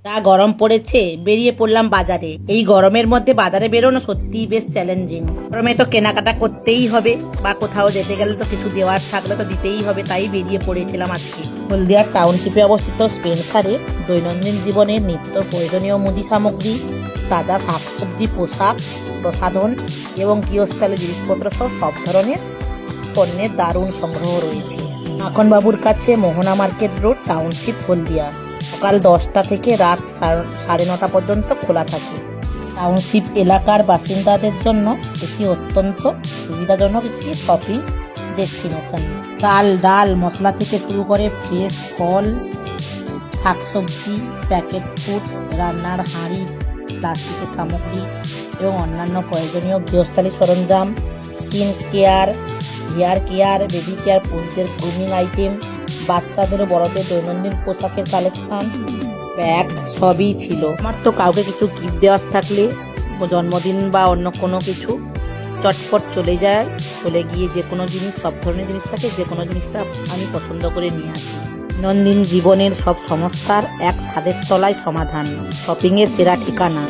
যা গরম পড়েছে, বেরিয়ে পড়লাম বাজারে। এই গরমের মধ্যে বাজারে বেরোনো সত্যিই বেশ চ্যালেঞ্জিং। গরমে তো কেনাকাটা করতেই হবে, বা কোথাও যেতে গেলে তো কিছু দেওয়ার থাকলে তো দিতেই হবে, তাই বেরিয়ে পড়েছিলাম আজকে। হলদিয়ার টাউনশিপে অবস্থিত স্পেন্সারে দৈনন্দিন জীবনের নিত্য প্রয়োজনীয় মুদি সামগ্রী, তাজা শাকসবজি, পোশাক, প্রসাধন এবং গৃহস্থালী জিনিসপত্র সব ধরনের পণ্যের দারুণ সংগ্রহ রয়েছে। মাখনবাবুর কাছে, মোহনা মার্কেট রোড, টাউনশিপ, হলদিয়া। সকাল 10টা থেকে রাত 9:30 পর্যন্ত খোলা থাকে। টাউনশিপ এলাকার বাসিন্দাদের জন্য এটি অত্যন্ত সুবিধাজনক একটি শপিং ডেস্টিনেশন। চাল, ডাল, মশলা থেকে শুরু করে ফ্রেশ ফল, শাকসবজি, প্যাকেট ফুড, রান্নার হাঁড়ি, প্লাস্টিকের সামগ্রী এবং অন্যান্য প্রয়োজনীয় গৃহস্থালী সরঞ্জাম, skin care, hair care, baby care, পুরুষদের গ্রুমিং আইটেম, বাচ্চাদের ও বড়দের দৈনন্দিন পোশাকের কালেকশন, ব্যাগ সবই ছিল। আমার তো কাউকে কিছু গিফট দেওয়ার থাকলে, জন্মদিন বা অন্য কোনো কিছু, চটপট চলে গিয়ে যে কোনো জিনিস, সব ধরনের জিনিস থাকে, যে কোনো জিনিসটা আমি পছন্দ করে নিয়ে আসি। দৈনন্দিন জীবনের সব সমস্যার এক ছাদের তলায় সমাধান, শপিংয়ের সেরা ঠিকানা।